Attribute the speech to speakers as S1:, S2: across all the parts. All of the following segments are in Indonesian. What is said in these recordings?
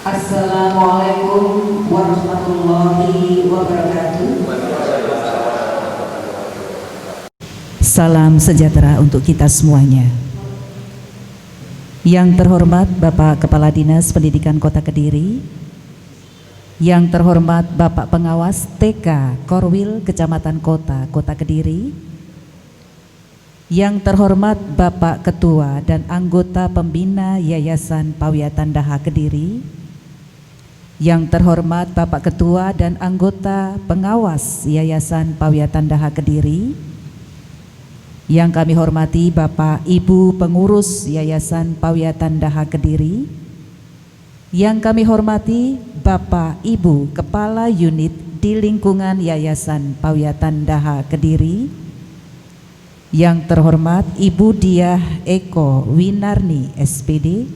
S1: Assalamualaikum warahmatullahi wabarakatuh.
S2: Salam sejahtera untuk kita semuanya. Yang terhormat Bapak Kepala Dinas Pendidikan Kota Kediri, yang terhormat Bapak Pengawas TK Korwil Kecamatan Kota Kediri, yang terhormat Bapak Ketua dan anggota Pembina Yayasan Pawiatan Daha Kediri, yang terhormat Bapak Ketua dan anggota pengawas Yayasan Pawiatan Daha Kediri, yang kami hormati Bapak Ibu pengurus Yayasan Pawiatan Daha Kediri, yang kami hormati Bapak Ibu Kepala Unit di lingkungan Yayasan Pawiatan Daha Kediri, yang terhormat Ibu Diah Eko Winarni SPD,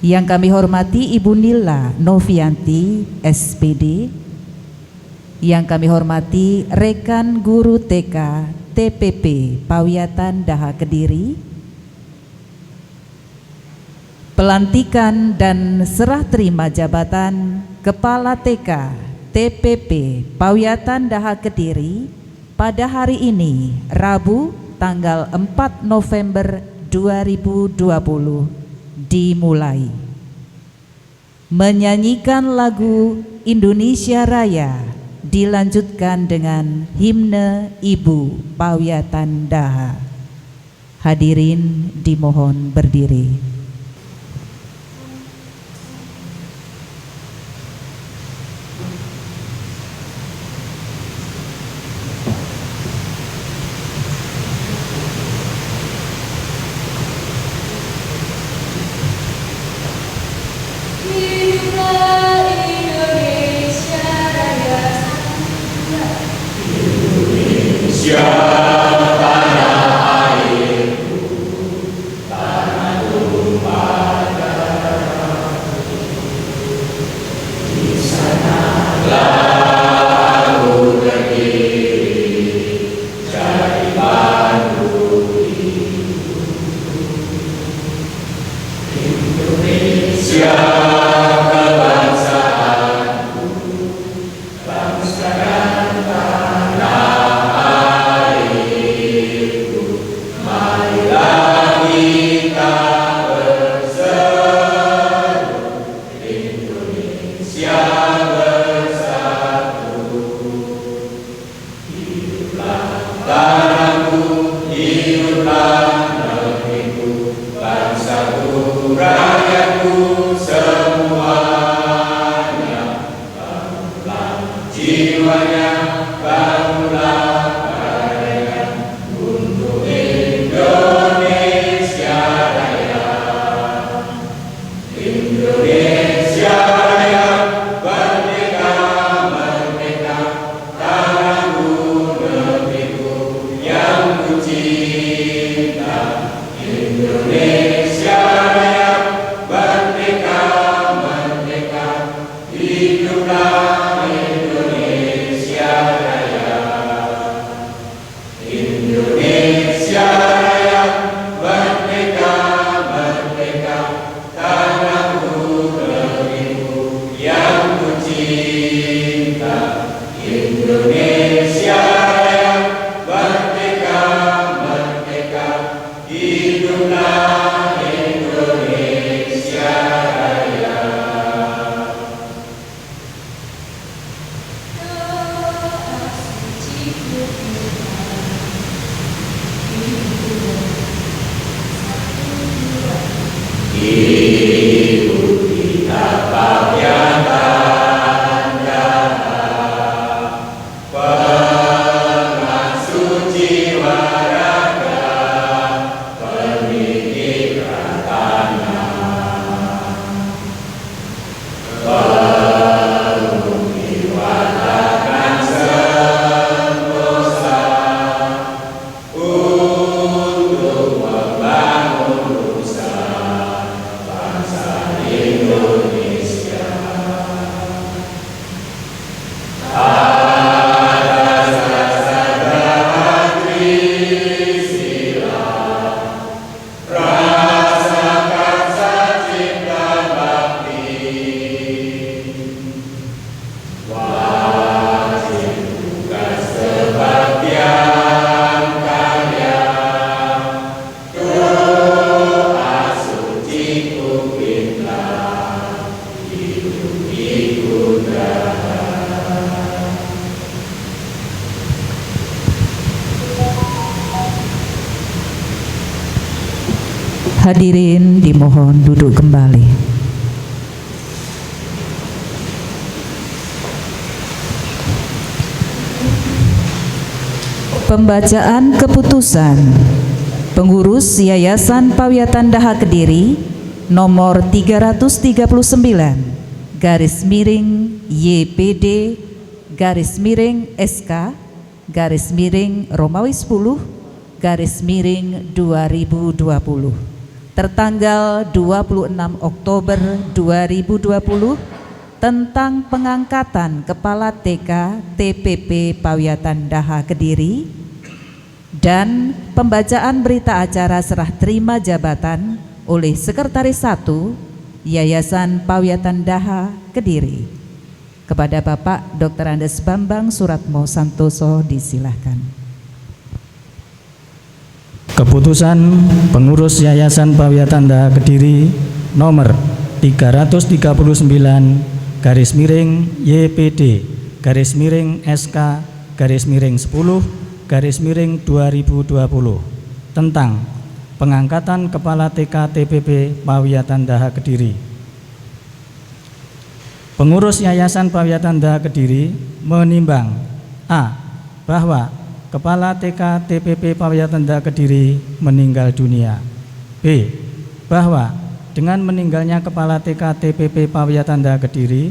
S2: yang kami hormati Ibu Nila Novianti SPD, yang kami hormati rekan guru TK TPP Pawiatan Daha Kediri, pelantikan dan serah terima jabatan Kepala TK TPP Pawiatan Daha Kediri pada hari ini, Rabu tanggal 4 November 2020 dimulai. Menyanyikan lagu Indonesia Raya dilanjutkan dengan himne Ibu Pawiatan Daha. Hadirin dimohon berdiri.
S3: Indonesia Raya merdeka.
S2: Hadirin dimohon duduk kembali. Pembacaan keputusan Pengurus Yayasan Pawiatan Daha Kediri nomor 339 garis miring YPD garis miring SK garis miring Romawi 10 garis miring 2020 tertanggal 26 Oktober 2020 tentang pengangkatan Kepala TK TPP Pawiatan Daha Kediri dan pembacaan berita acara serah terima jabatan oleh Sekretaris 1 Yayasan Pawiatan Daha Kediri. Kepada Bapak Dr. Andes Bambang Suratmo Santoso disilahkan.
S3: Keputusan Pengurus Yayasan Pawiatan Daha Kediri nomor 339 garis miring YPD garis miring SK garis miring 10 garis miring 2020 tentang pengangkatan Kepala TK TPP Pawiatan Daha Kediri. Pengurus Yayasan Pawiatan Daha Kediri menimbang A. Bahwa Kepala TK TPP Pawiatan Daha Kediri meninggal dunia. B. Bahwa dengan meninggalnya Kepala TK TPP Pawiatan Daha Kediri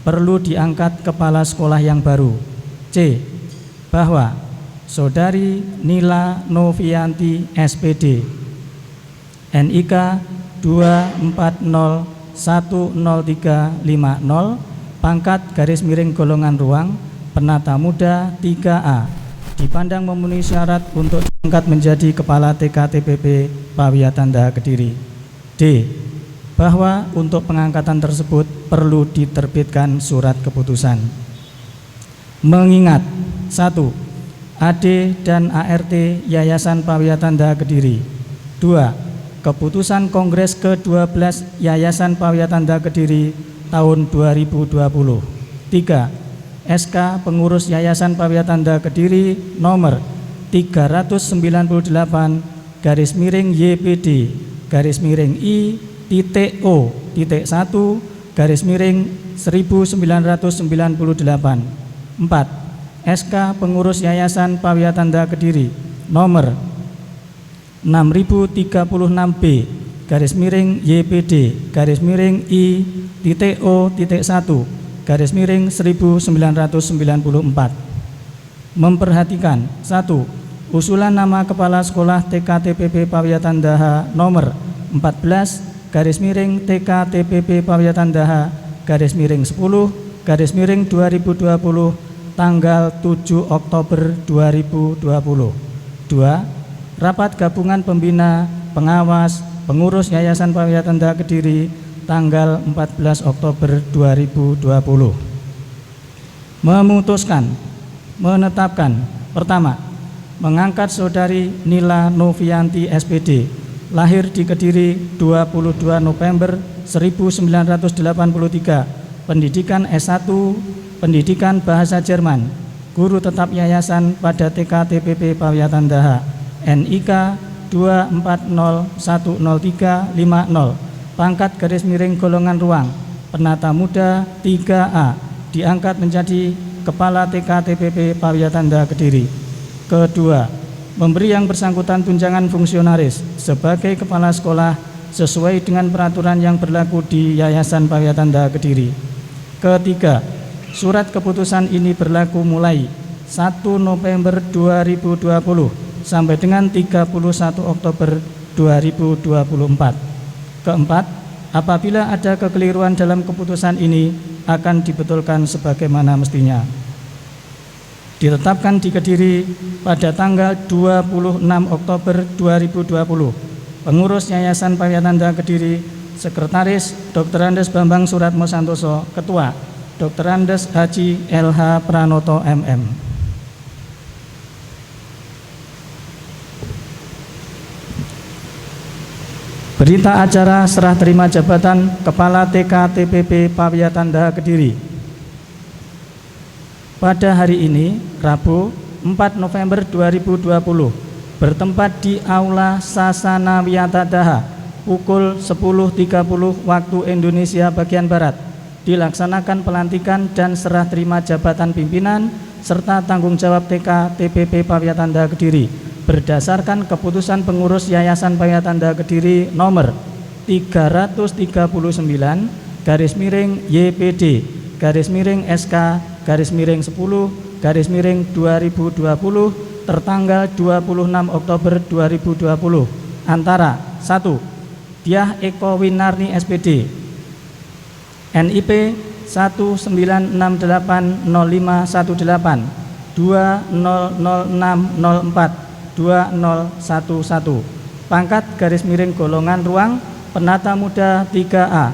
S3: perlu diangkat kepala sekolah yang baru. C. Bahwa Saudari Nila Novianti SPD NIK 2401030 pangkat garis miring golongan ruang penata muda 3A dipandang memenuhi syarat untuk diangkat menjadi Kepala TK TPP Pawiatan Daha Kediri. D. Bahwa untuk pengangkatan tersebut perlu diterbitkan surat keputusan. Mengingat 1. AD dan ART Yayasan Pawiatan Daha Kediri. 2. Keputusan Kongres ke-12 Yayasan Pawiatan Daha Kediri tahun 2020. 3. SK Pengurus Yayasan Pawiatan Daha Kediri nomor 398 garis miring YPD garis miring I.O.1 garis miring 1998. 4. SK Pengurus Yayasan Pawiatan Daha Kediri nomor 6036B garis miring YPD garis miring I.O.1 garis miring 1994 memperhatikan 1. Usulan nama Kepala Sekolah TK TPP Pawiatan Daha nomor 14 garis miring TK TPP Pawiatan Daha garis miring 10 garis miring 2020 tanggal 7 Oktober 2020. 2. Rapat Gabungan Pembina, Pengawas, Pengurus Yayasan Pawiatan Daha Kediri tanggal 14 Oktober 2020. Memutuskan, menetapkan, pertama, mengangkat Saudari Nila Novianti SPD, lahir di Kediri 22 November 1983, pendidikan S1, Pendidikan Bahasa Jerman, guru tetap yayasan pada TK TPP Pawiatan Daha, NIK 2401030, pangkat garis miring golongan ruang, penata muda 3A, diangkat menjadi Kepala TK TPP Pawiatan Daha Kediri. Kedua, memberi yang bersangkutan tunjangan fungsionaris sebagai kepala sekolah sesuai dengan peraturan yang berlaku di Yayasan Pawiatan Daha Kediri. Ketiga, surat keputusan ini berlaku mulai 1 November 2020 sampai dengan 31 Oktober 2024. Keempat, apabila ada kekeliruan dalam keputusan ini akan dibetulkan sebagaimana mestinya. Ditetapkan di Kediri pada tanggal 26 Oktober 2020. Pengurus Yayasan Pawiatan Daha Kediri, Sekretaris Dr. Andes Bambang Suratmo Santoso, Ketua Dr. Andes Haji LH Pranoto MM. Berita acara serah terima jabatan Kepala TK TPP Pawiatan Daha Kediri. Pada hari ini, Rabu 4 November 2020, bertempat di Aula Sasana Wiyata Daha, pukul 10.30 waktu Indonesia bagian Barat dilaksanakan pelantikan dan serah terima jabatan pimpinan serta tanggung jawab TK TPP Pawiatanda Kediri berdasarkan keputusan pengurus Yayasan Pawiatanda Kediri nomor 339 garis miring YPD garis miring SK garis miring 10 garis miring 2020 tertanggal 26 Oktober 2020 antara 1. Diah Eko Winarni SPD NIP 19680518 2006042011 pangkat garis miring golongan ruang penata muda 3A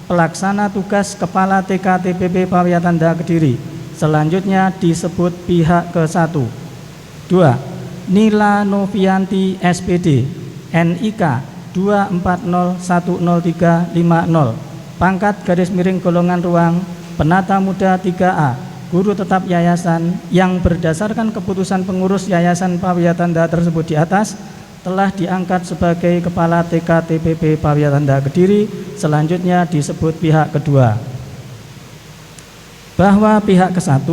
S3: pelaksana tugas Kepala TK TPP Pawiatanda Kediri selanjutnya disebut pihak ke-1. 2. Nila Novianti SPD NIK 240103550 pangkat garis miring golongan ruang penata muda 3A guru tetap yayasan yang berdasarkan keputusan pengurus Yayasan Pawiatanda tersebut di atas telah diangkat sebagai Kepala TK TPP Pawiatanda Kediri selanjutnya disebut pihak kedua. Bahwa pihak ke-1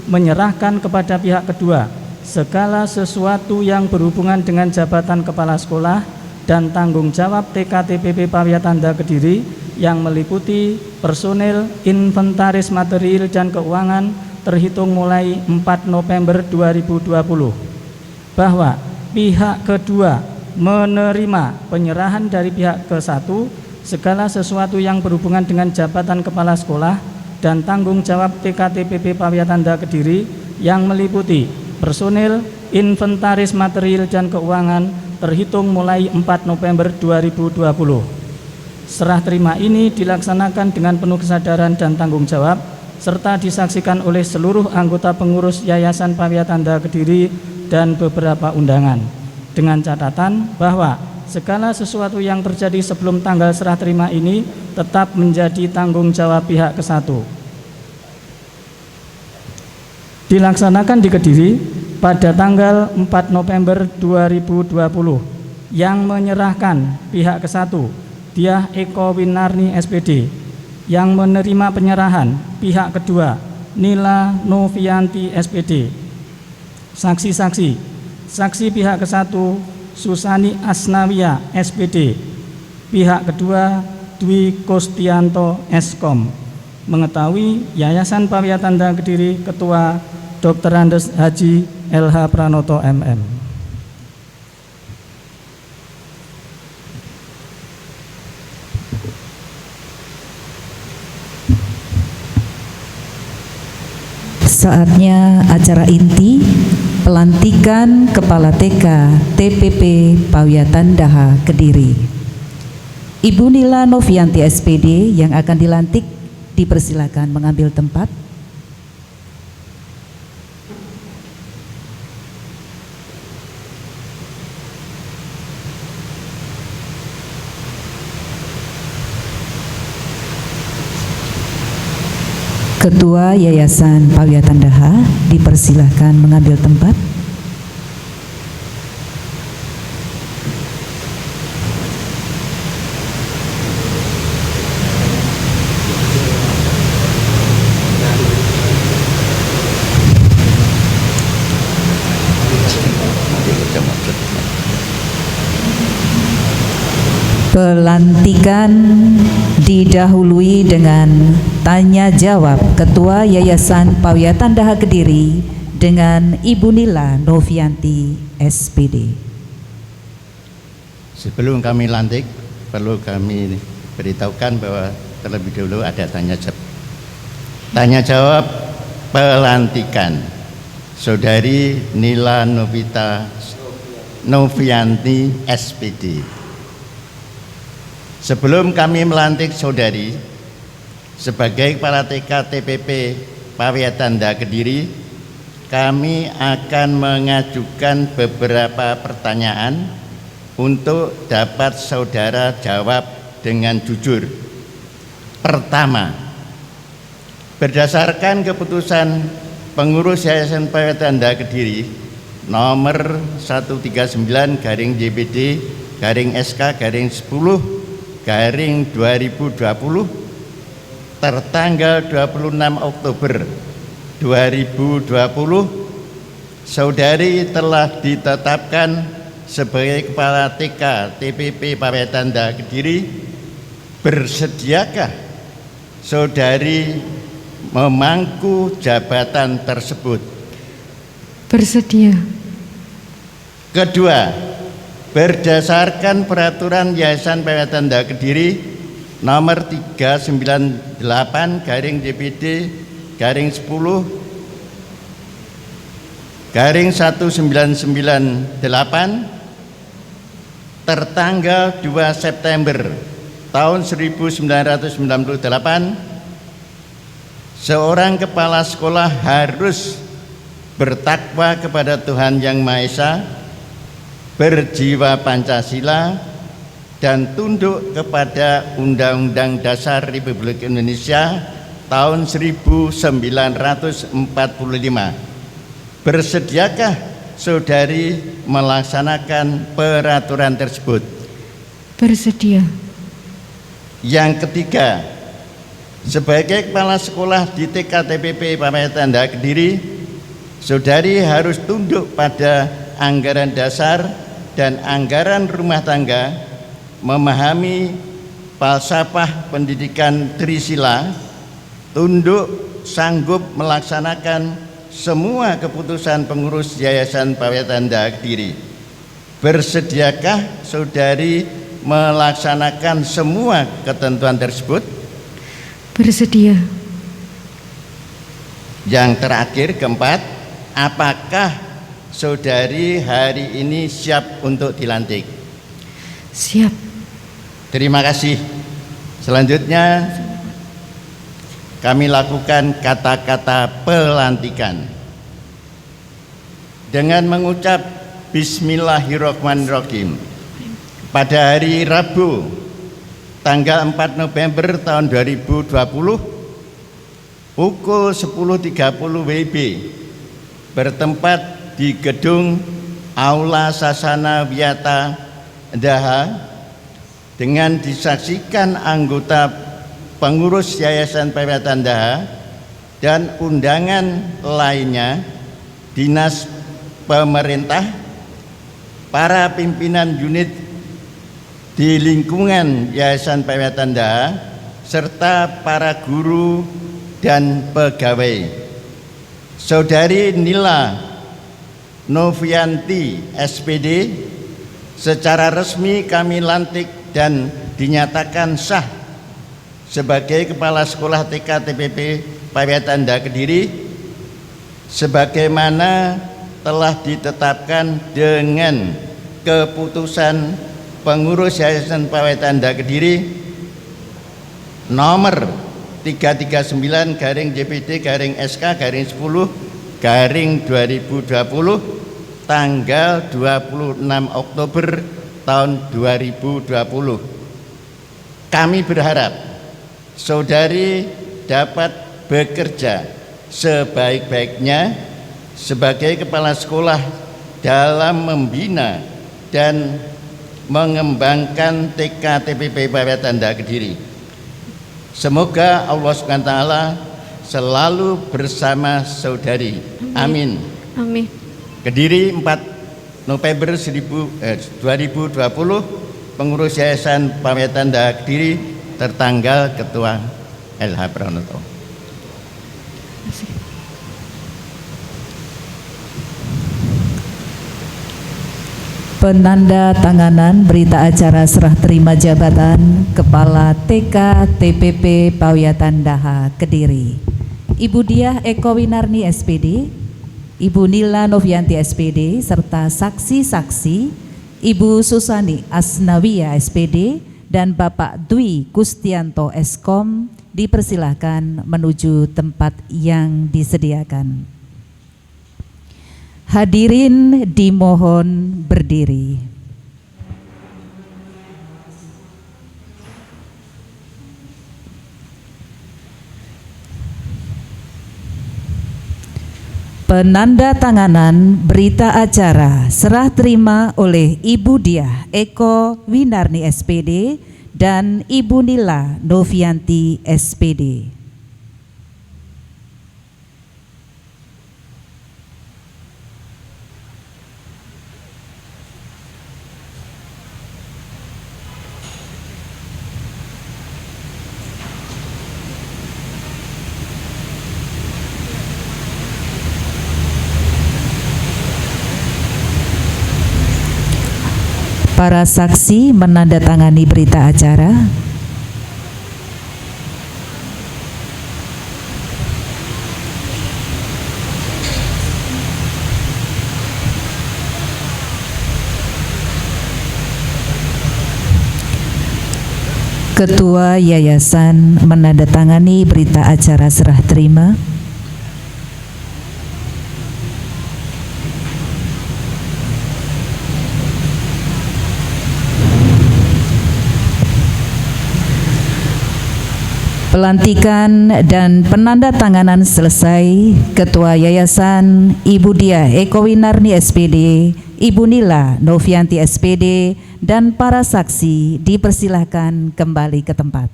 S3: menyerahkan kepada pihak kedua segala sesuatu yang berhubungan dengan jabatan kepala sekolah dan tanggung jawab TK TPP Pawiatanda Kediri yang meliputi personil, inventaris material dan keuangan terhitung mulai 4 November 2020. Bahwa pihak kedua menerima penyerahan dari pihak ke-1 segala sesuatu yang berhubungan dengan jabatan kepala sekolah dan tanggung jawab TK TPP Pawiatanda Kediri yang meliputi personil, inventaris material dan keuangan terhitung mulai 4 November 2020. Serah terima ini dilaksanakan dengan penuh kesadaran dan tanggung jawab serta disaksikan oleh seluruh anggota pengurus Yayasan Pawiatanda Kediri dan beberapa undangan dengan catatan bahwa segala sesuatu yang terjadi sebelum tanggal serah terima ini tetap menjadi tanggung jawab pihak ke-1. Dilaksanakan di Kediri pada tanggal 4 November 2020 yang menyerahkan pihak ke-1 Diah Eko Winarni SPD, yang menerima penyerahan pihak kedua Nila Novianti SPD. Saksi-saksi: saksi pihak ke-1 Susani Asnawia SPD, pihak kedua Dwi Kostianto Eskom. Mengetahui Yayasan Pawiatanda Kediri Ketua Dr. Andes Haji LH Pranoto MM.
S2: Saatnya acara inti pelantikan Kepala TK TPP Pawiatanda Kediri. Ibu Nila Novianti SPD yang akan dilantik dipersilakan mengambil tempat. Ketua Yayasan Pawiatanda dipersilahkan mengambil tempat. Pelantikan didahului dengan tanya jawab Ketua Yayasan Pawiatanda Kediri dengan Ibu Nila Novianti SPD.
S4: Sebelum kami lantik, perlu kami beritahukan bahwa terlebih dahulu ada tanya jawab. Tanya jawab pelantikan Saudari Nila Novianti SPD. Sebelum kami melantik saudari sebagai Kepala TK TPP Pawiatanda Kediri, kami akan mengajukan beberapa pertanyaan untuk dapat saudara jawab dengan jujur. Pertama, berdasarkan keputusan pengurus Yayasan Pawiatanda Kediri nomor 139/JPD/SK/10 2020 tertanggal 26 Oktober 2020 saudari telah ditetapkan sebagai Kepala TK TPP Pawiatanda Kediri. Bersediakah saudari memangku jabatan tersebut?
S5: Bersedia.
S4: Kedua, berdasarkan peraturan Yayasan Pawiatanda Kediri nomor 398/DPD/10/1998 tertanggal 2 September tahun 1998, seorang kepala sekolah harus bertakwa kepada Tuhan Yang Maha Esa, berjiwa Pancasila, dan tunduk kepada Undang-Undang Dasar Republik Indonesia tahun 1945. Bersediakah saudari melaksanakan peraturan tersebut?
S5: Bersedia.
S4: Yang ketiga, sebagai kepala sekolah di TK TPP Pawiatanda Kediri, saudari harus tunduk pada anggaran dasar dan anggaran rumah tangga, memahami falsafah pendidikan Trisila, tunduk sanggup melaksanakan semua keputusan pengurus Yayasan Pawiatanda Kediri. Bersediakah saudari melaksanakan semua ketentuan tersebut?
S5: Bersedia.
S4: Yang terakhir, keempat, apakah saudari hari ini siap untuk dilantik?
S5: Siap.
S4: Terima kasih. Selanjutnya kami lakukan kata-kata pelantikan dengan mengucap Bismillahirrahmanirrahim. Pada hari Rabu tanggal 4 November tahun 2020 pukul 10.30 WIB bertempat di gedung Aula Sasana Wiyata Daha dengan disaksikan anggota pengurus Yayasan Pawiatanda Daha dan undangan lainnya, dinas pemerintah, para pimpinan unit di lingkungan Yayasan Pawiatanda Daha, serta para guru dan pegawai. Saudari Nila Novianti SPD secara resmi kami lantik dan dinyatakan sah sebagai Kepala Sekolah TK TPP Pawiatanda Kediri sebagaimana telah ditetapkan dengan keputusan pengurus Yayasan Pawiatanda Kediri nomor 339/JPD/SK/10/2020 tanggal 26 Oktober tahun 2020. Kami berharap saudari dapat bekerja sebaik-baiknya sebagai kepala sekolah dalam membina dan mengembangkan TK TPP Pawiatanda Kediri. Semoga Allah SWT selalu bersama saudari. Amin.
S5: Amin.
S4: Kediri 4 November 2020, pengurus Yayasan Pawiatanda Kediri, tertanggal Ketua LH Pranoto.
S2: Penanda tanganan berita acara serah terima jabatan Kepala TK TPP Pawiatanda Daha Kediri, Ibu Diah Eko Winarni SPD, Ibu Nila Novianti SPD, serta saksi-saksi Ibu Susani Asnawiyah SPD dan Bapak Dwi Kustianto Eskom dipersilahkan menuju tempat yang disediakan. Hadirin dimohon berdiri. Penanda tanganan berita acara serah terima oleh Ibu Diah Eko Winarni SPD dan Ibu Nila Novianti SPD. Para saksi menandatangani berita acara. Ketua Yayasan menandatangani berita acara serah terima. Pelantikan dan penandatanganan selesai. Ketua Yayasan Ibu Diah Eko Winarni SPD, Ibu Nila Novianti SPD, dan para saksi dipersilahkan kembali ke tempat.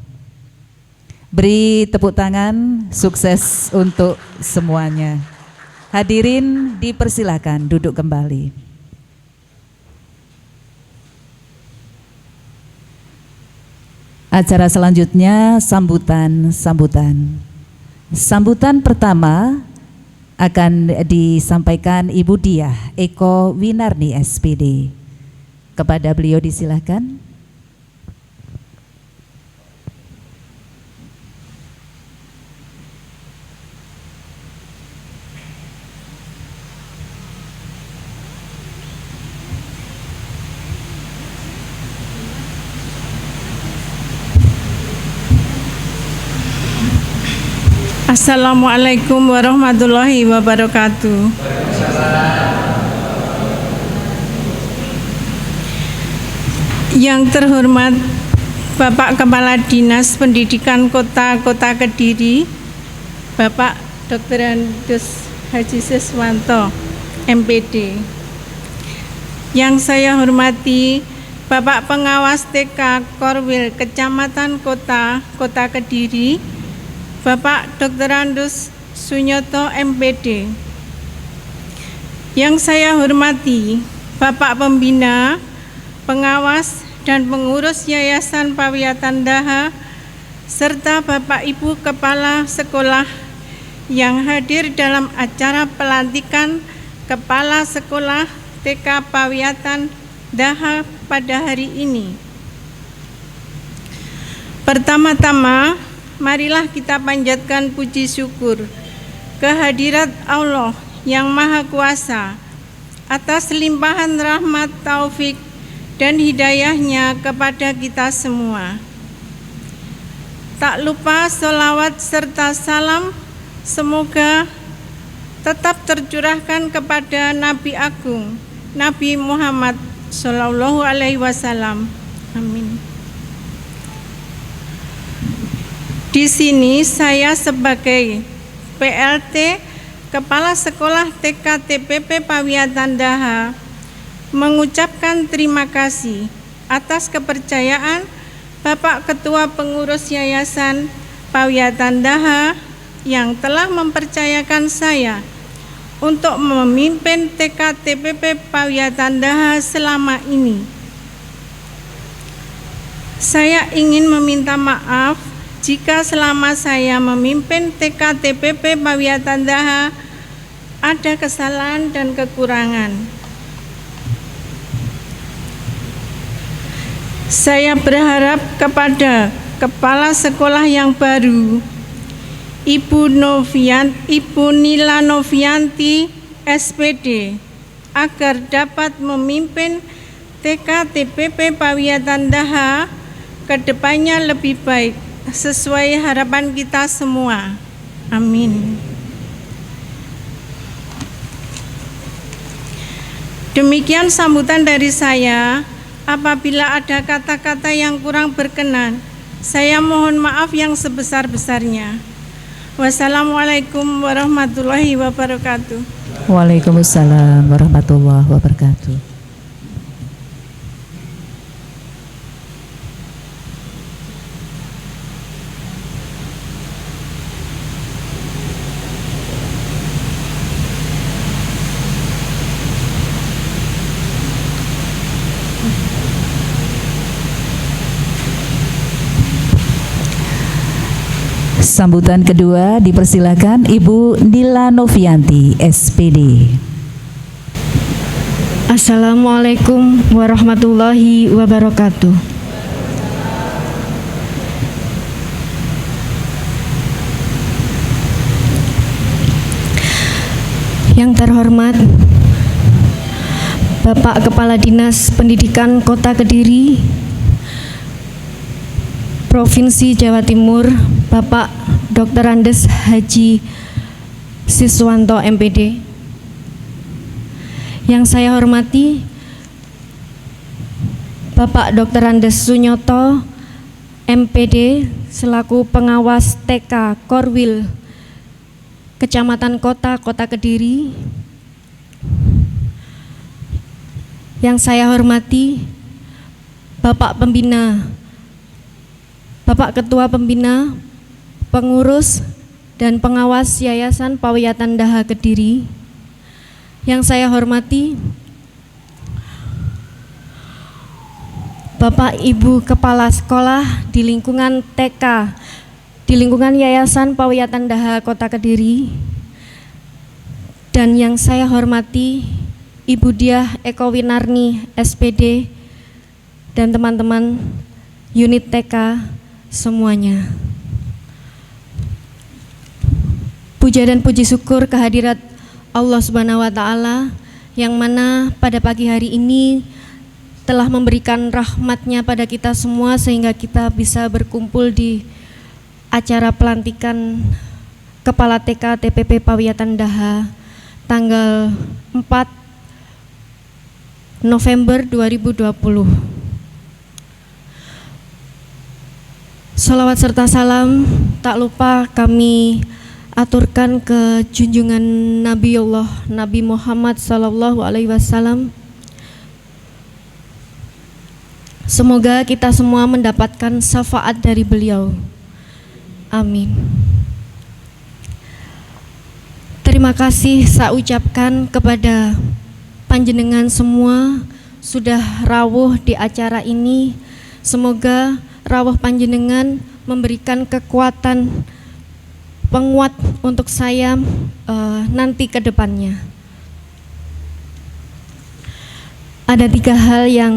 S2: Beri tepuk tangan, sukses untuk semuanya. Hadirin dipersilahkan duduk kembali. Acara selanjutnya sambutan. Sambutan pertama akan disampaikan Ibu Diah Eko Winarni SPD. Kepada beliau disilahkan.
S6: Assalamualaikum warahmatullahi wabarakatuh. Yang terhormat Bapak Kepala Dinas Pendidikan Kota Kediri, Bapak Dr. Andus Haji Siswanto, MPD. Yang saya hormati Bapak Pengawas TK Korwil Kecamatan Kota Kediri, Bapak Dr. Andus Sunyoto, MPD. Yang saya hormati Bapak Pembina, Pengawas, dan Pengurus Yayasan Pawiatan Daha, serta Bapak Ibu Kepala Sekolah yang hadir dalam acara pelantikan Kepala Sekolah TK Pawiatan Daha pada hari ini. Pertama-tama, marilah kita panjatkan puji syukur kehadirat Allah yang Maha Kuasa atas limpahan rahmat, taufik, dan hidayahnya kepada kita semua. Tak lupa sholawat serta salam semoga tetap tercurahkan kepada Nabi Agung, Nabi Muhammad Sallallahu Alaihi Wasallam. Amin. Di sini saya sebagai PLT Kepala Sekolah TK TPP Pawiatan Daha mengucapkan terima kasih atas kepercayaan Bapak Ketua Pengurus Yayasan Pawiatan Daha yang telah mempercayakan saya untuk memimpin TK TPP Pawiatan Daha selama ini. Saya ingin meminta maaf jika selama saya memimpin TK TPP Pawiatan Daha ada kesalahan dan kekurangan. Saya berharap kepada Kepala Sekolah yang baru, Ibu Nila Novianti SPD, agar dapat memimpin TK TPP Pawiatan Daha ke depannya lebih baik sesuai harapan kita semua. Amin. Demikian sambutan dari saya. Apabila ada kata-kata yang kurang berkenan, saya mohon maaf yang sebesar-besarnya. Wassalamualaikum warahmatullahi wabarakatuh.
S2: Waalaikumsalam warahmatullahi wabarakatuh. Sambutan kedua dipersilakan Ibu Nila Novianti, SPD.
S5: Assalamualaikum warahmatullahi wabarakatuh. Yang terhormat Bapak Kepala Dinas Pendidikan Kota Kediri, Provinsi Jawa Timur, Bapak Dr. Andes Haji Siswanto MPD. Yang saya hormati Bapak Dr. Andes Sunyoto MPD selaku pengawas TK Korwil Kecamatan Kota Kediri. Yang saya hormati Bapak Pembina, Bapak Ketua Pembina, pengurus dan pengawas Yayasan Pawiyatan Daha Kediri. Yang saya hormati Bapak Ibu Kepala Sekolah di lingkungan TK, di lingkungan Yayasan Pawiyatan Daha Kota Kediri. Dan yang saya hormati Ibu Diah Eko Winarni SPD dan teman-teman unit TK semuanya. Puja dan puji syukur kehadirat Allah Subhanahu wa Ta'ala yang mana pada pagi hari ini telah memberikan rahmat-Nya pada kita semua sehingga kita bisa berkumpul di acara pelantikan Kepala TK TPP Pawiyatan Daha tanggal 4 November 2020. Salawat serta salam tak lupa kami aturkan ke junjungan Nabi Allah Nabi Muhammad Sallallahu Alaihi Wasallam. Semoga kita semua mendapatkan syafaat dari beliau. Amin. Terima kasih saya ucapkan kepada panjenengan semua sudah rawuh di acara ini. Semoga rawuh panjenengan memberikan kekuatan penguat untuk saya nanti ke depannya. Ada 3 hal yang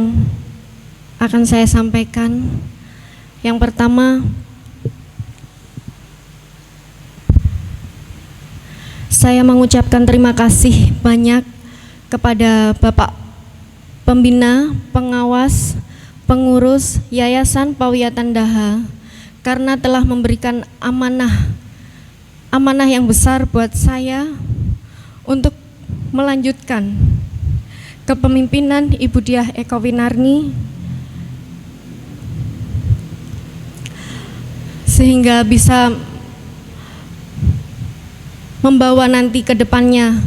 S5: akan saya sampaikan. Yang pertama, saya mengucapkan terima kasih banyak kepada Bapak Pembina, pengawas, pengurus Yayasan Pawiyatan Daha karena telah memberikan amanah yang besar buat saya untuk melanjutkan kepemimpinan Ibu Diah Eko Winarni sehingga bisa membawa nanti ke depannya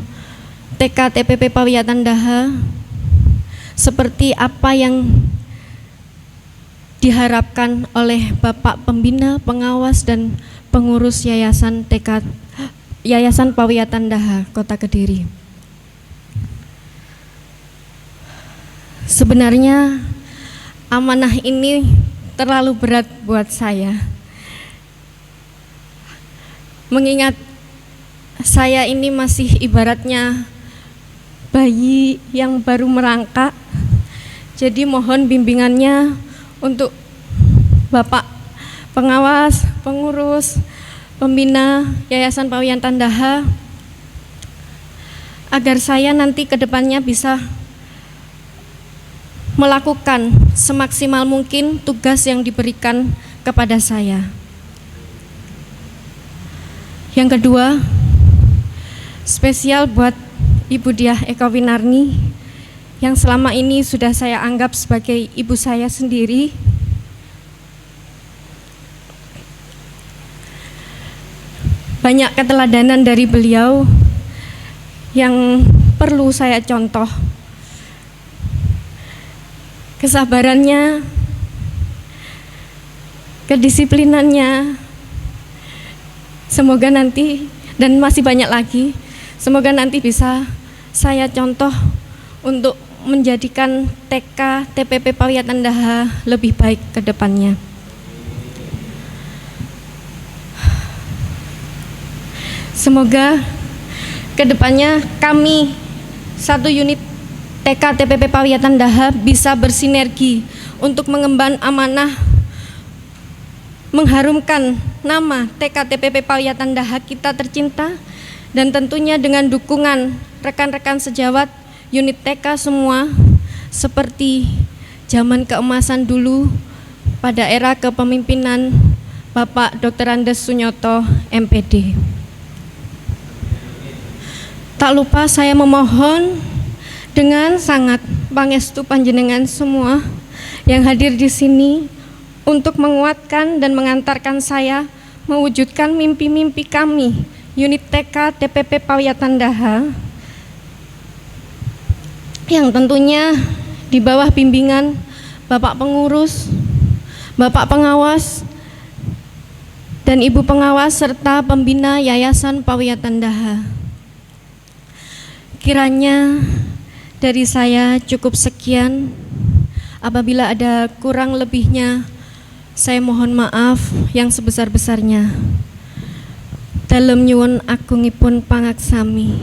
S5: TK TPP Pawiyatan Daha seperti apa yang diharapkan oleh Bapak Pembina, pengawas dan pengurus Yayasan Pawiyatan Daha Kota Kediri. Sebenarnya amanah ini terlalu berat buat saya, mengingat saya ini masih ibaratnya bayi yang baru merangkak. Jadi mohon bimbingannya untuk Bapak pengawas, pengurus, pembina Yayasan Pawiyatan Daha agar saya nanti ke depannya bisa melakukan semaksimal mungkin tugas yang diberikan kepada saya. Yang kedua, spesial buat Ibu Diah Eko Winarni yang selama ini sudah saya anggap sebagai ibu saya sendiri. Banyak keteladanan dari beliau yang perlu saya contoh. Kesabarannya, kedisiplinannya, semoga nanti, dan masih banyak lagi, semoga nanti bisa saya contoh untuk menjadikan TK TPP Pawiyatan Daha lebih baik ke depannya. Semoga kedepannya kami satu unit TK TPP Pawiyatan Daha bisa bersinergi untuk mengemban amanah mengharumkan nama TK TPP Pawiyatan Daha kita tercinta, dan tentunya dengan dukungan rekan-rekan sejawat unit TK semua seperti zaman keemasan dulu pada era kepemimpinan Bapak Dr. Andes Sunyoto MPD. Tak lupa saya memohon dengan sangat pangestu panjenengan semua yang hadir di sini untuk menguatkan dan mengantarkan saya mewujudkan mimpi-mimpi kami unit TK TPP Pawiyatan Daha yang tentunya di bawah bimbingan Bapak Pengurus, Bapak Pengawas, dan Ibu Pengawas serta pembina Yayasan Pawiyatan Daha. Kiranya dari saya cukup sekian. Apabila ada kurang lebihnya, saya mohon maaf yang sebesar-besarnya. Dalem nyuwun agungipun pangaksami.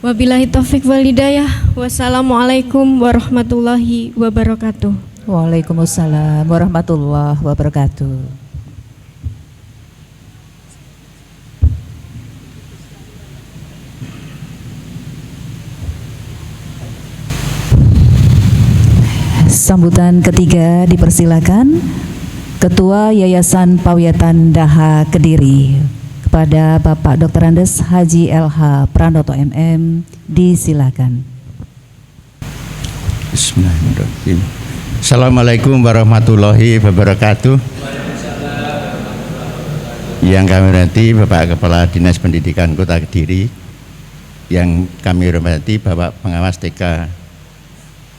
S5: Wabillahi taufik wal hidayah. Wassalamualaikum warahmatullahi wabarakatuh.
S2: Waalaikumsalam warahmatullahi wabarakatuh. Sambutan ketiga dipersilakan Ketua Yayasan Pawiyatan Daha Kediri kepada Bapak Dr. Andes Haji LH Pranoto MM, disilakan.
S4: Bismillahirrahmanirrahim. Assalamualaikum warahmatullahi wabarakatuh. Yang kami hormati Bapak Kepala Dinas Pendidikan Kota Kediri, yang kami hormati Bapak Pengawas TK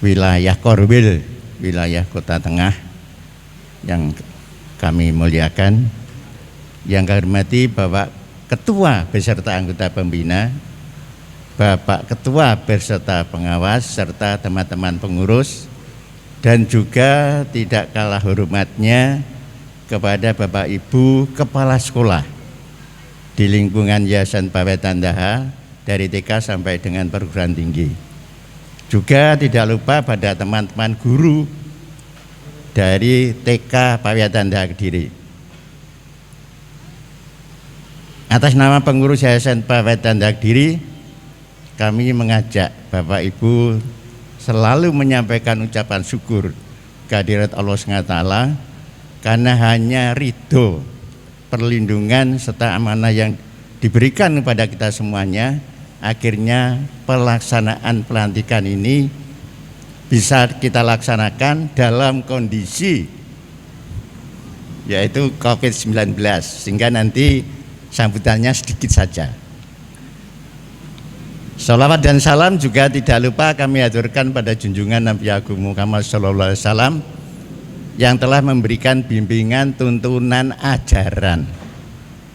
S4: Wilayah Korwil, wilayah Kota Tengah, yang kami muliakan, yang kami hormati Bapak Ketua beserta anggota pembina, Bapak Ketua beserta pengawas, serta teman-teman pengurus, dan juga tidak kalah hormatnya kepada Bapak Ibu Kepala Sekolah di lingkungan Yayasan Pawiyatan Daha dari TK sampai dengan perguruan tinggi. Juga tidak lupa pada teman-teman guru dari TK Pawiyatan Daha Kediri. Atas nama pengurus Yayasan Pawiyatan Daha Kediri, kami mengajak Bapak Ibu selalu menyampaikan ucapan syukur kehadirat Allah SWT, karena hanya ridho, perlindungan serta amanah yang diberikan kepada kita semuanya, akhirnya pelaksanaan pelantikan ini bisa kita laksanakan dalam kondisi yaitu COVID-19, sehingga nanti sambutannya sedikit saja. Salawat dan salam juga tidak lupa kami aturkan pada junjungan Nabi Agung Muhammad SAW yang telah memberikan bimbingan tuntunan ajaran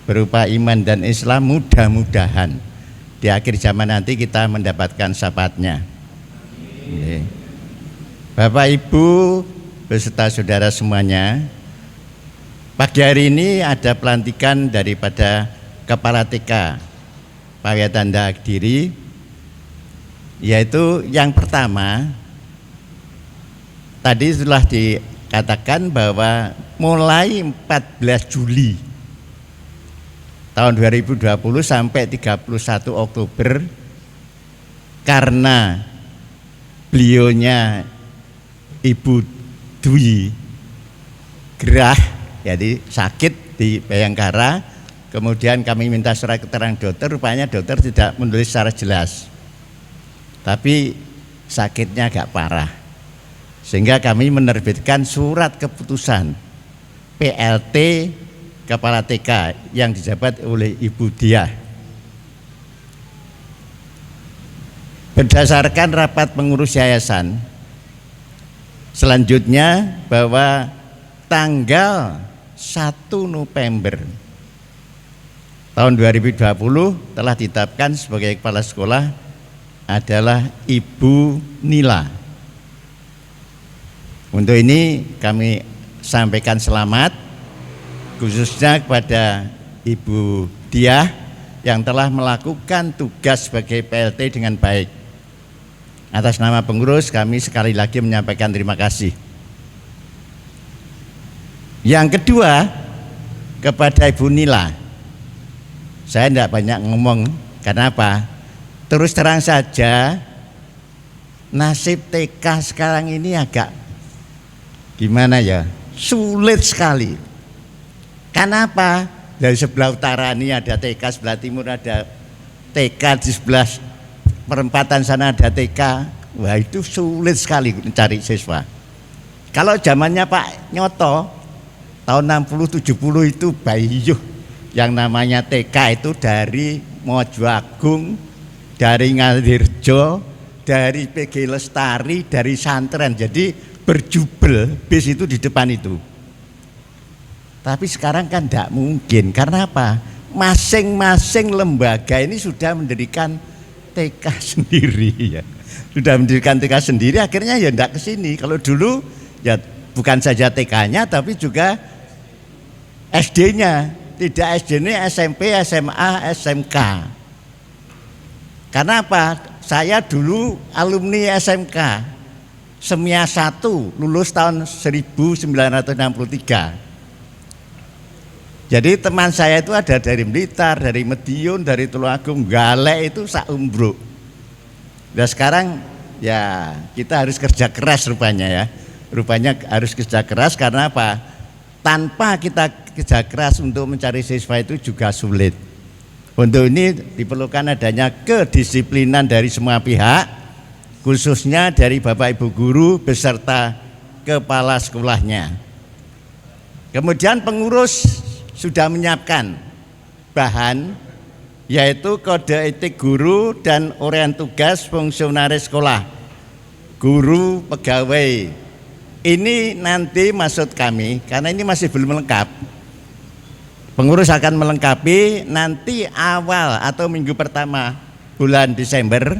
S4: berupa iman dan Islam. Mudah-mudahan di akhir zaman nanti kita mendapatkan syafaatnya. Bapak Ibu beserta saudara semuanya, pagi hari ini ada pelantikan daripada Kepala TK Pawiyatan Daha Kediri, yaitu yang pertama tadi sudah dikatakan bahwa mulai 14 Juli tahun 2020 sampai 31 Oktober, karena beliaunya Ibu Dwi gerah, jadi sakit di Bayangkara, kemudian kami minta surat keterangan dokter, rupanya dokter tidak menulis secara jelas, tapi sakitnya agak parah, sehingga kami menerbitkan surat keputusan PLT Kepala TK yang dijabat oleh Ibu Diah. Berdasarkan rapat pengurus yayasan, selanjutnya bahwa tanggal 1 November tahun 2020 telah ditetapkan sebagai kepala sekolah adalah Ibu Nila. Untuk ini kami sampaikan selamat khususnya kepada Ibu Diah yang telah melakukan tugas sebagai PLT dengan baik. Atas nama pengurus kami sekali lagi menyampaikan terima kasih. Yang kedua, kepada Ibu Nila, saya tidak banyak ngomong. Karena apa? Terus terang saja, nasib TK sekarang ini agak gimana ya? Sulit sekali. Karena apa? Dari sebelah utara ini ada TK, sebelah timur ada TK, di sebelah perempatan sana ada TK. Wah, itu sulit sekali mencari siswa. Kalau zamannya Pak Nyoto tahun 60-70 itu bayuh, yang namanya TK itu dari Mojo Agung, dari Ngadirjo, dari PG Lestari, dari Santren. Jadi berjubel bis itu di depan itu. Tapi sekarang kan tidak mungkin. Karena apa? Masing-masing lembaga ini sudah mendirikan TK sendiri ya. Sudah mendirikan TK sendiri, akhirnya ya tidak ke sini. Kalau dulu ya bukan saja TK-nya tapi juga SD-nya. Tidak SD-nya, SMP, SMA, SMK. Karena apa? Saya dulu alumni SMK Semia 1, lulus tahun 1963. Jadi teman saya itu ada dari Blitar, dari Madiun, dari Tulungagung, Galek itu saumbruk. Dan sekarang ya kita harus kerja keras rupanya ya. Rupanya harus kerja keras karena apa? Tanpa kita kerja keras untuk mencari siswa itu juga sulit. Untuk ini diperlukan adanya kedisiplinan dari semua pihak, khususnya dari Bapak Ibu guru beserta kepala sekolahnya. Kemudian pengurus sudah menyiapkan bahan, yaitu kode etik guru dan uraian tugas fungsionaris sekolah, guru, pegawai. Ini nanti maksud kami, karena ini masih belum lengkap. Pengurus akan melengkapi nanti awal atau minggu pertama bulan Desember.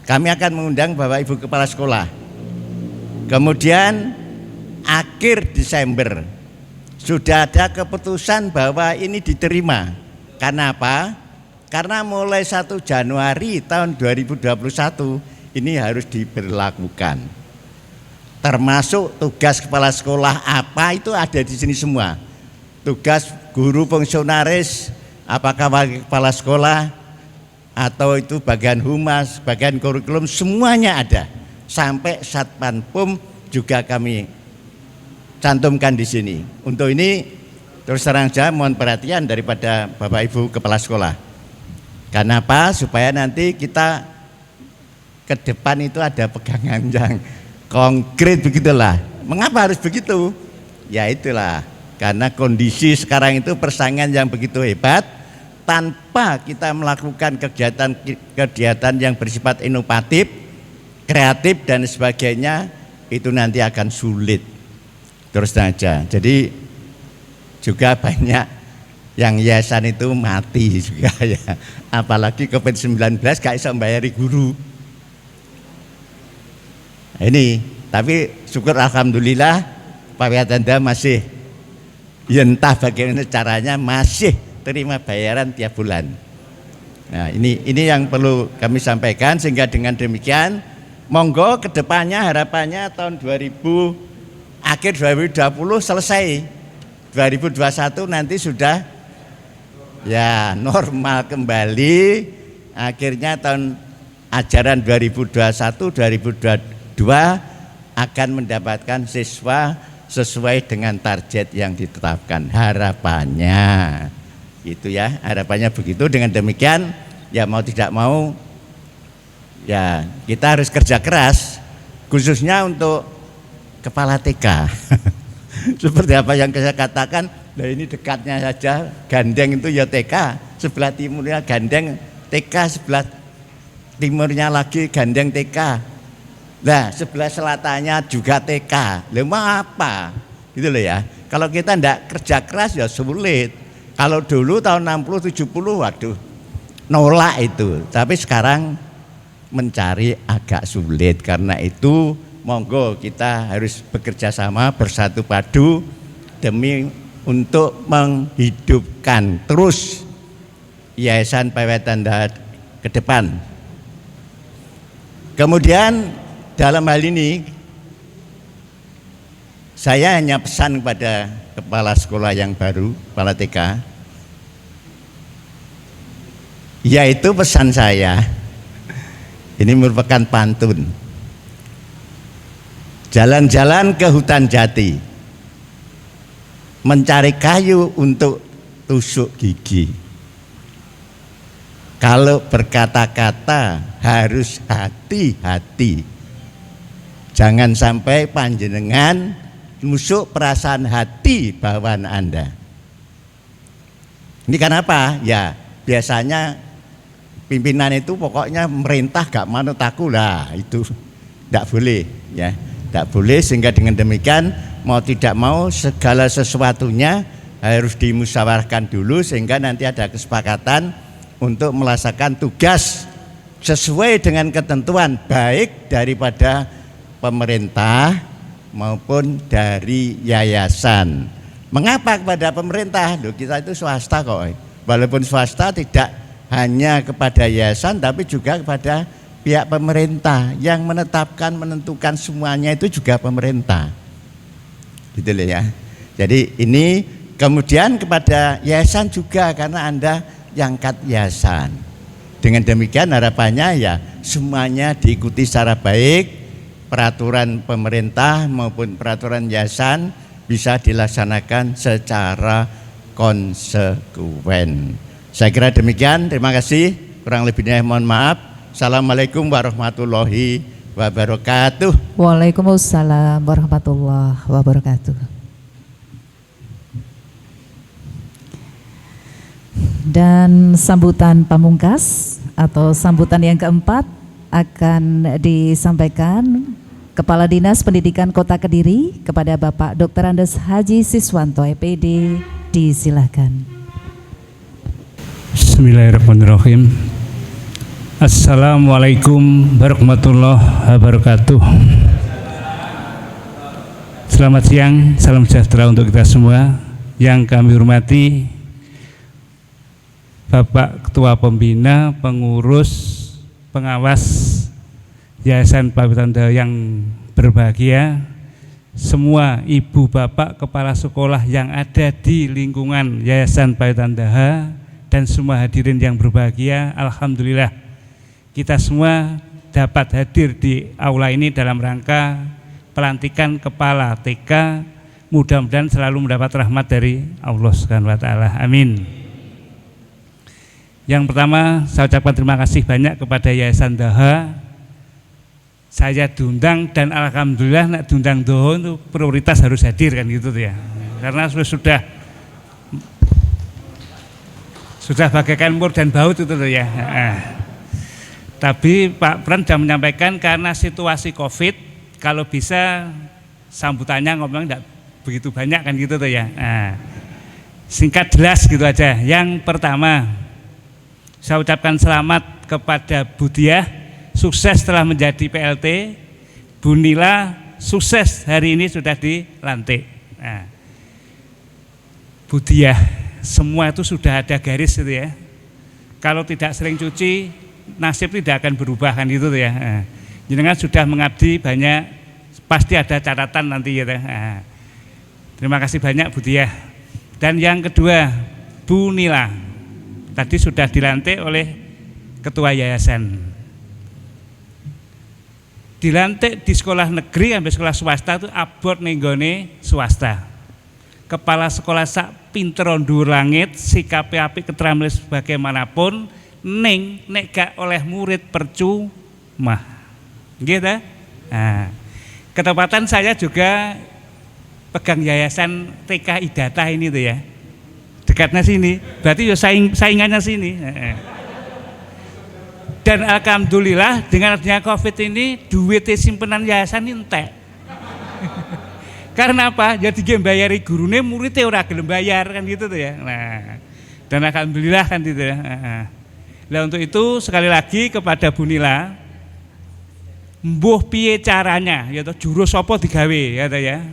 S4: Kami akan mengundang Bapak Ibu Kepala Sekolah. Kemudian akhir Desember sudah ada keputusan bahwa ini diterima. Karena apa? Karena mulai 1 Januari tahun 2021 ini harus diberlakukan. Termasuk tugas kepala sekolah apa itu ada di sini semua. Tugas guru fungsionaris, apakah wakil kepala sekolah atau itu bagian humas, bagian kurikulum, semuanya ada. Sampai Satpanpum juga kami cantumkan di sini. Untuk ini terus terang saja mohon perhatian daripada Bapak Ibu Kepala Sekolah. Karena apa? Supaya nanti kita ke depan itu ada pegangan yang konkret begitulah. Mengapa harus begitu? Ya itulah, karena kondisi sekarang itu persaingan yang begitu hebat. Tanpa kita melakukan kegiatan yang bersifat inovatif, kreatif dan sebagainya, itu nanti akan sulit. Terus saja. Jadi juga banyak yang yayasan itu mati juga ya. Apalagi COVID-19 gak bisa membayari guru. Ini, tapi syukur alhamdulillah Pak Wiatanda masih, ya entah bagaimana caranya, masih terima bayaran tiap bulan. Nah, ini yang perlu kami sampaikan, sehingga dengan demikian monggo kedepannya harapannya tahun 2000 akhir 2020 selesai, 2021 nanti sudah ya normal kembali, akhirnya tahun ajaran 2021-2022 akan mendapatkan siswa sesuai dengan target yang ditetapkan. Harapannya itu ya, harapannya begitu. Dengan demikian ya mau tidak mau ya kita harus kerja keras, khususnya untuk kepala TK. Seperti apa yang saya katakan, nah ini dekatnya saja Gandeng itu ya TK, sebelah timurnya Gandeng TK, sebelah timurnya lagi Gandeng TK. Nah sebelah selatannya juga TK. Lah mau apa? Gitu loh ya. Kalau kita tidak kerja keras ya sulit. Kalau dulu tahun 60-70 waduh nolak itu. Tapi sekarang mencari agak sulit. Karena itu monggo kita harus bekerja sama bersatu padu demi untuk menghidupkan terus Yayasan Pawiatan Daha ke depan. Kemudian dalam hal ini saya hanya pesan kepada kepala sekolah yang baru, kepala TK, yaitu pesan saya, ini merupakan pantun. Jalan-jalan ke hutan jati, mencari kayu untuk tusuk gigi. Kalau berkata-kata harus hati-hati. Jangan sampai panjenengan nusuk perasaan hati bawaan Anda. Ini kenapa? Ya biasanya pimpinan itu pokoknya merintah gak manut aku lah, itu tidak boleh ya, tidak boleh. Sehingga dengan demikian mau tidak mau segala sesuatunya harus dimusyawarahkan dulu sehingga nanti ada kesepakatan untuk melaksanakan tugas sesuai dengan ketentuan baik daripada pemerintah maupun dari yayasan. Mengapa kepada pemerintah? Loh, kita itu swasta kok. Walaupun swasta tidak hanya kepada yayasan tapi juga kepada pihak pemerintah yang menetapkan, menentukan semuanya itu juga pemerintah. Gitu loh ya. Jadi ini kemudian kepada yayasan juga karena Anda yang angkat yayasan. Dengan demikian harapannya ya semuanya diikuti secara baik, peraturan pemerintah maupun peraturan yayasan bisa dilaksanakan secara konsekuen. Saya kira demikian, terima kasih. Kurang lebihnya mohon maaf. Assalamualaikum warahmatullahi wabarakatuh.
S2: Waalaikumsalam warahmatullahi wabarakatuh. Dan sambutan pamungkas atau sambutan yang keempat akan disampaikan Kepala Dinas Pendidikan Kota Kediri kepada Bapak Dr. Andes Haji Siswanto EPD, disilakan.
S7: Bismillahirrahmanirrahim. Assalamualaikum warahmatullahi wabarakatuh. Selamat siang, salam sejahtera untuk kita semua. Yang kami hormati Bapak Ketua Pembina, Pengurus, Pengawas Yayasan Pawiatan Daha yang berbahagia, semua ibu bapak kepala sekolah yang ada di lingkungan Yayasan Pawiatan Daha dan semua hadirin yang berbahagia, alhamdulillah kita semua dapat hadir di aula ini dalam rangka pelantikan kepala TK. Mudah-mudahan selalu mendapat rahmat dari Allah Subhanahu wa taala. Amin. Yang pertama, saya ucapkan terima kasih banyak kepada Yayasan Daha. Saya diundang dan alhamdulillah nak diundang Daha itu prioritas harus hadir kan gitu ya. Karena sudah bagaikan mur dan baut itu tuh ya. Tapi Pak Pran sudah menyampaikan karena situasi Covid, kalau bisa sambutannya ngomong tidak begitu banyak kan gitu tuh ya. Singkat jelas gitu aja. Yang pertama, saya ucapkan selamat kepada Bu Diah, sukses telah menjadi PLT. Bu Nila, sukses hari ini sudah dilantik. Bu Diah, semua itu sudah ada garis gitu ya. Kalau tidak sering cuci, nasib tidak akan berubah kan gitu ya. Jenengan sudah mengabdi banyak, pasti ada catatan nanti ya. Terima kasih banyak Bu Diah. Dan yang kedua, Bu Nila. Tadi sudah dilantik oleh ketua yayasan. Dilantik di sekolah negeri sampai sekolah swasta itu abot nenggone swasta. Kepala sekolah sak pinter ndur langit, sikape apik keterampilan bagaimanapun, ning nek gak oleh murid percuma. Nggih ta? Ketepatan saya juga pegang yayasan TK Idata ini tuh ya. Dekatnya sini, berarti ya saingannya sini. Dan alhamdulillah dengan adanya Covid ini duit simpenan yayasan ini entek. Karena apa? Jadi dia bayari gurune, muridnya ora gelem bayar kan gitu tuh ya. Nah, dan alhamdulillah kan gitu ya. Nah untuk itu sekali lagi kepada Bu Nila, mbuh piye caranya, ya jurus apa digawe ya.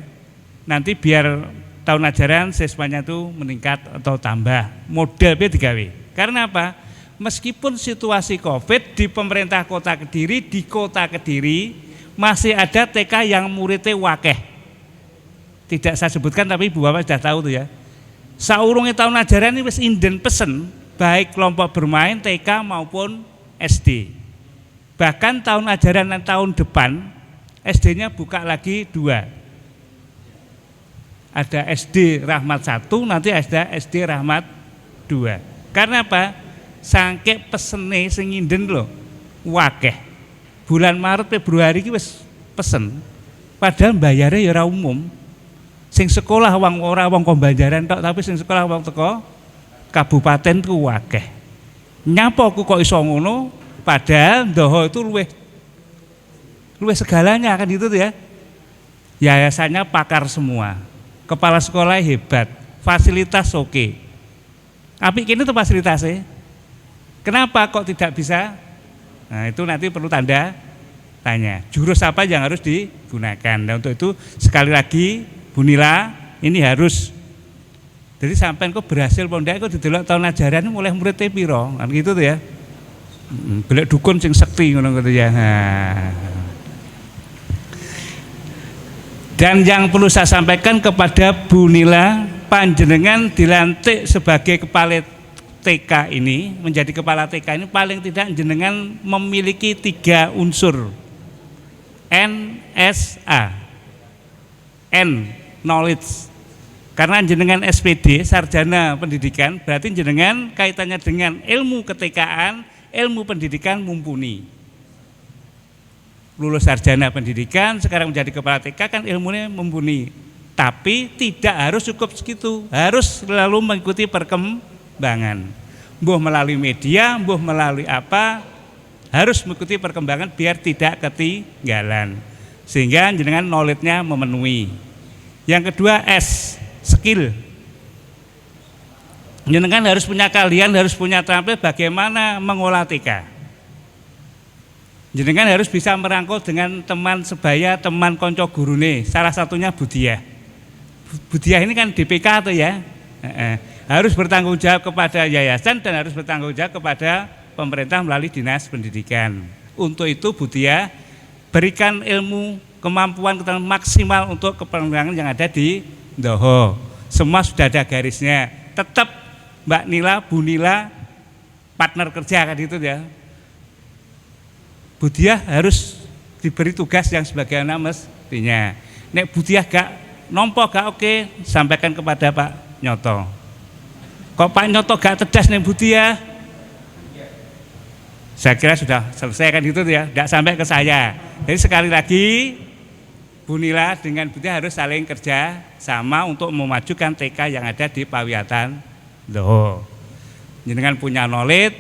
S7: Nanti biar tahun ajaran siswanya itu meningkat atau tambah, model piye digawe. Karena apa? Meskipun situasi COVID di pemerintah Kota Kediri, di Kota Kediri masih ada TK yang muridnya wakeh. Tidak saya sebutkan tapi Ibu Bapak sudah tahu tuh ya. Saurunge tahun ajaran ini wis inden pesen baik kelompok bermain TK maupun SD. Bahkan tahun ajaran tahun depan SD-nya buka lagi 2. Ada SD Rahmat 1, nanti ada SD Rahmat 2. Karena apa? Sangke pesene sing nginden lho, wakeh. Bulan Maret Februari iki wis pesen. Padahal bayarnya ya ora umum. Sing sekolah wong ora wong Banjaran tok, tapi sing sekolah wong teko kabupaten ku wakeh. Nyapa aku kok iso ngono? Padahal ndoho itu luwih segalanya kan gitu tuh ya. Yayasannya pakar semua. Kepala sekolah hebat, fasilitas oke. Apik kene tuh fasilitasnya. Kenapa kok tidak bisa? Nah, itu nanti perlu tanda tanya. Jurus apa yang harus digunakan? Nah, untuk itu sekali lagi Bu Nila ini harus. Jadi sampai kok berhasil pondok kok didelok tahun ajaran mulai murid piro, kan gitu tuh ya. Golek dukun sing sekti ngono gitu ya. Nah. Dan yang perlu saya sampaikan kepada Bu Nila, panjenengan dilantik sebagai kepala TK ini, menjadi kepala TK ini paling tidak jenengan memiliki 3 unsur. NSA. N, knowledge. Karena jenengan SPD, sarjana pendidikan, berarti jenengan kaitannya dengan ilmu ke-TK-an, ilmu pendidikan mumpuni. Lulus sarjana pendidikan, sekarang menjadi kepala TK kan ilmunya mumpuni. Tapi tidak harus cukup segitu, harus selalu mengikuti perkembangan. Mbuh melalui media, mbuh melalui apa, harus mengikuti perkembangan biar tidak ketinggalan. Sehingga jenengan knowledge-nya memenuhi. Yang kedua S, skill. Jenengan harus punya keahlian, harus punya terampil bagaimana mengolah TK. Jenengan harus bisa merangkul dengan teman sebaya, teman konco gurune. Salah satunya Budiah. Budiah ini kan DPK tuh ya. Harus bertanggung jawab kepada yayasan dan harus bertanggung jawab kepada pemerintah melalui dinas pendidikan. Untuk itu Budiah berikan ilmu, kemampuan maksimal untuk kepentingan yang ada di Ndoho. Semua sudah ada garisnya. Tetap Mbak Nila, Bu Nila partner kerja kan itu ya. Budiah harus diberi tugas yang sebagaimana mestinya. Nek Budiah gak nompo gak oke, sampaikan kepada Pak Nyoto. Kok Pak Nyoto gak cerdas nek Budiah? Saya kira sudah selesai kan itu ya, tidak sampai ke saya. Jadi sekali lagi Bu Nila dengan Budiah harus saling kerja sama untuk memajukan TK yang ada di Pawiatan Ndoho. Jenengan punya knowledge,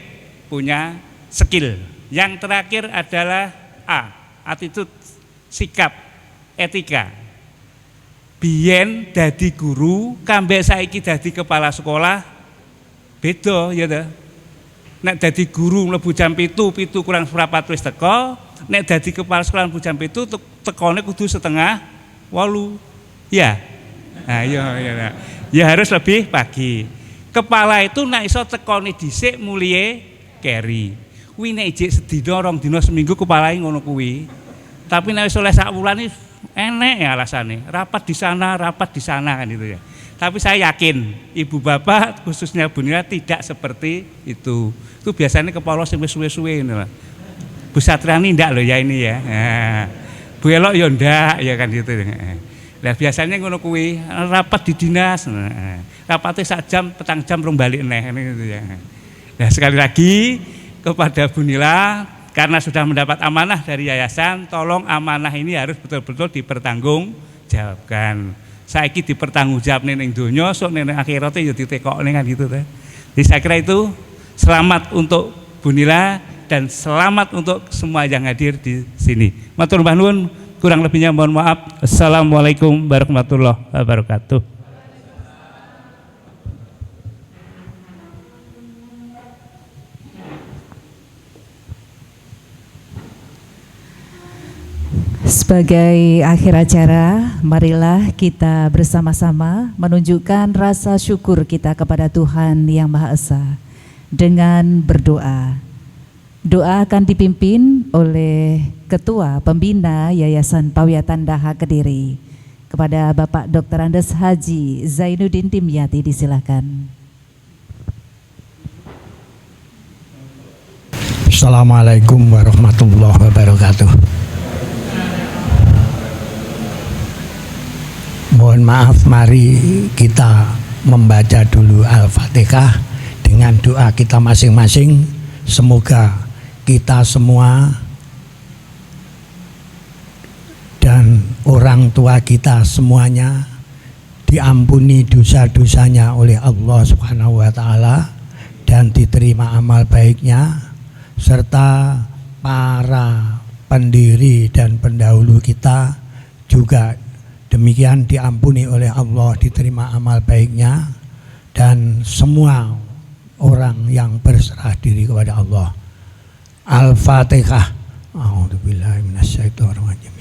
S7: punya skill. Yang terakhir adalah A, attitude, sikap, etika. Biyen dadi guru, kambek saiki dadi kepala sekolah, beda ya ta. Nek dadi guru mlebu jam 7 kurang seprapat wis teko, nek dadi kepala sekolah mlebu jam 7 tekone kudu 7:30. Ya. Nah, iya. Ya harus lebih pagi. Kepala itu nek iso tekone dhisik mulie keri. Kuwi nek ijik sedina 2 dina seminggu kepalae ngono kuwi. Tapi nek wis oleh sak wulan iki enek ya alasane. Rapat di sana kan itu ya. Tapi saya yakin Ibu Bapak khususnya Bu Nila tidak seperti itu. Itu biasanya kepala sing wis suwe-suwe ngono. Bu Satriani ndak lho ya ini ya. Nah, Bu Elok ya ndak ya kan gitu. Lah biasanya ngono kuwi rapat di dinas. Rapate sak jam, petang jam rong balik neh gitu ya. Nah, sekali lagi kepada Bu Nila, karena sudah mendapat amanah dari yayasan, tolong amanah ini harus betul-betul dipertanggungjawabkan. Saiki dipertanggungjawabne ning donya, sok ning akhirate ya ditekokne kan gitu teh. Jadi saya kira itu selamat untuk Bu Nila dan selamat untuk semua yang hadir di sini. Matur nuwun, kurang lebihnya mohon maaf. Assalamualaikum warahmatullahi wabarakatuh.
S2: Sebagai akhir acara, marilah kita bersama-sama menunjukkan rasa syukur kita kepada Tuhan Yang Maha Esa dengan berdoa. Doa akan dipimpin oleh Ketua Pembina Yayasan Pawiatan Daha Kediri. Kepada Bapak Dr. Andes Haji Zainuddin Dimyati, disilakan.
S8: Assalamualaikum warahmatullahi wabarakatuh. Mohon maaf, mari kita membaca dulu Al-Fatihah dengan doa kita masing-masing. Semoga kita semua dan orang tua kita semuanya diampuni dosa-dosanya oleh Allah Subhanahu wa taala dan diterima amal baiknya, serta para pendiri dan pendahulu kita juga demikian diampuni oleh Allah, diterima amal baiknya, dan semua orang yang berserah diri kepada Allah. Al-Fatihah. A'udzubillahi minasyaitonirrajim.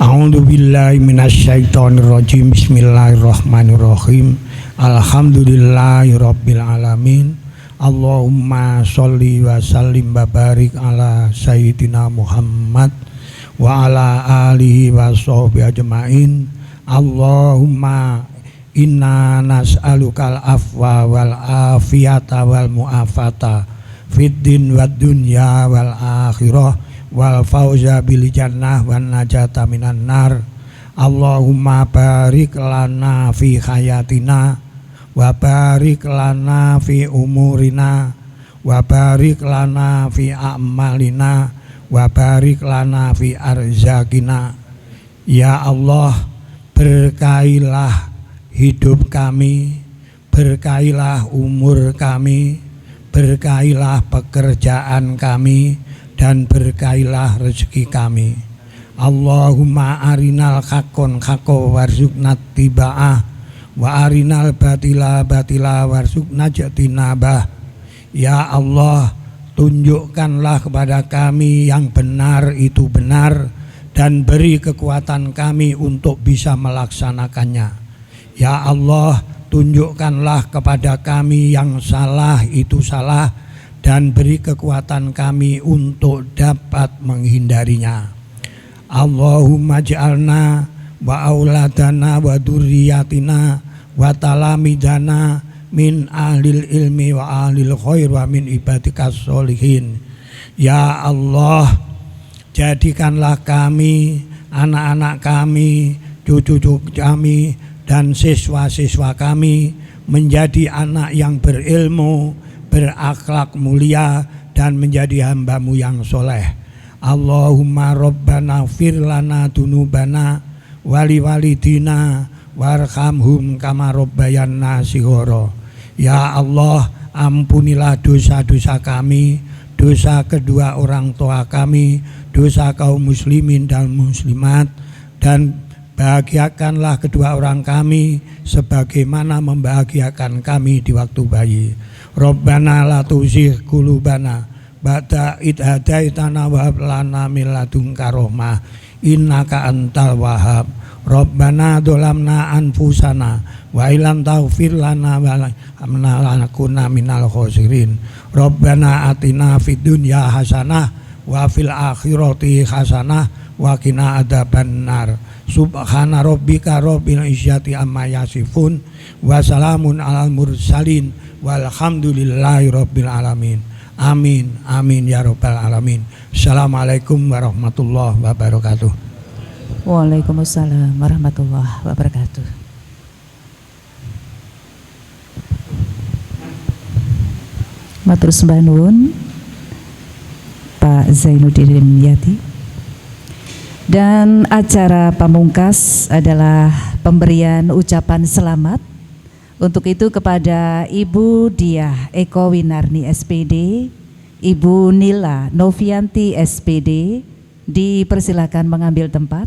S8: A'udzubillahi minasyaitonirrajim. Bismillahirrahmanirrahim. Alhamdulillahirabbil alamin. Allahumma sholli wa sallim wa barik ala sayyidina Muhammad wa ala alihi wa sahbihi ajmain. Allahumma inna nas'alukal afwa wal afiyata wal mu'afata fid din wad dunya wal akhirah wal fauza bil jannah wan najata minan nar. Allahumma barik lana fi hayatina wa barik lana fi umurina wa barik lana fi a'malina wa barik lana fi arzakina. Ya Allah, berkailah hidup kami, berkailah umur kami, berkailah pekerjaan kami, dan berkailah rezeki kami. Allahumma arinal hakon hako warzuqna tiba'ah wa arinal batila batila warzuqna jatinabah. Ya Allah, tunjukkanlah kepada kami yang benar itu benar dan beri kekuatan kami untuk bisa melaksanakannya. Ya Allah, tunjukkanlah kepada kami yang salah itu salah dan beri kekuatan kami untuk dapat menghindarinya. Allahumma ja'alna wa auladana wa dzurriyyatina wa talamidana min ahlil ilmi wa ahlil khair wa min ibadikas sholihin. Ya Allah, jadikanlah kami, anak-anak kami, cucu-cucu kami, dan siswa-siswa kami menjadi anak yang berilmu, berakhlak mulia, dan menjadi hamba-Mu yang soleh. Allahumma rabbana fir lana dunubana wali walidina warhamhum kama rabbayana shighara. Ya Allah, ampunilah dosa-dosa kami, dosa kedua orang tua kami, dosa kaum muslimin dan muslimat, dan bahagiakanlah kedua orang kami sebagaimana membahagiakan kami di waktu bayi. Rabbana la tuzigh qulubana ba'da id hadaitana wa hab lana min ladunka rahmah innaka antal wahhab. Rabbana dzalamna anfusana wa illam taghfir lana wa lanakunanna minal khosirin. Rabbana atina fid dunya hasanah wa fil akhirati hasanah wa qina adzabannar. Subhana rabbika rabbil izzati amma yasifun wa salamun alal mursalin walhamdulillahi rabbil alamin. Amin, amin ya rabbal alamin. Assalamualaikum warahmatullahi wabarakatuh.
S2: Waalaikumsalam warahmatullahi wabarakatuh. Matur sembah nuwun Pak Zainuddin Dimyati. Dan acara pamungkas adalah pemberian ucapan selamat. Untuk itu kepada Ibu Diah Eko Winarni SPD, Ibu Nila Novianti SPD, dipersilakan mengambil tempat.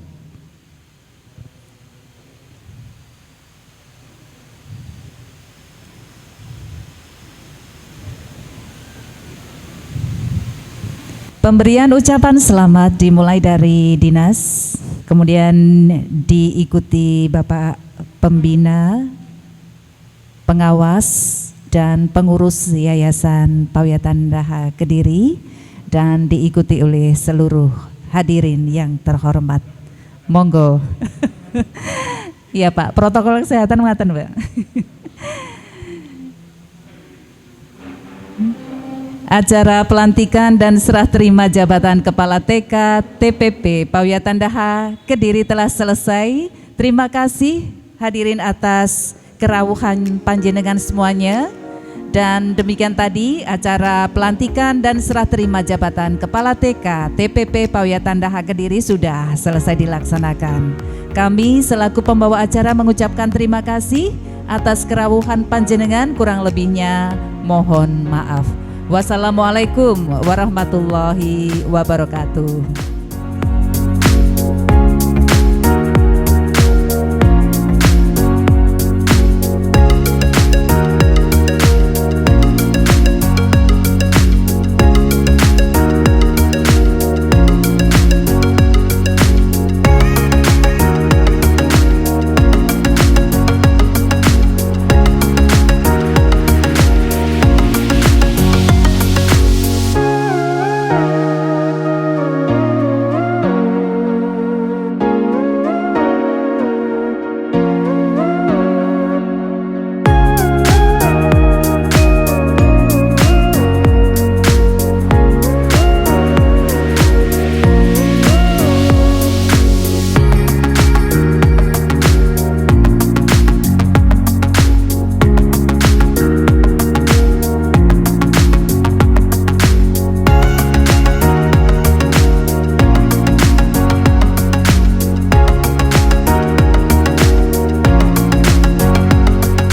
S2: Pemberian ucapan selamat dimulai dari dinas, kemudian diikuti Bapak Pembina, pengawas, dan pengurus Yayasan Pawiatan Daha Kediri, dan diikuti oleh seluruh hadirin yang terhormat. Monggo. Iya Pak, protokol kesehatan ngaten Pak. Acara pelantikan dan serah terima jabatan Kepala TK TPP Pawiatan Daha Kediri telah selesai. Terima kasih hadirin atas kerawuhan panjenengan semuanya. Dan demikian tadi acara pelantikan dan serah terima jabatan Kepala TK TPP Pawiatan Daha Kediri sudah selesai dilaksanakan. Kami selaku pembawa acara mengucapkan terima kasih atas kerawuhan panjenengan, kurang lebihnya mohon maaf. Wassalamualaikum warahmatullahi wabarakatuh.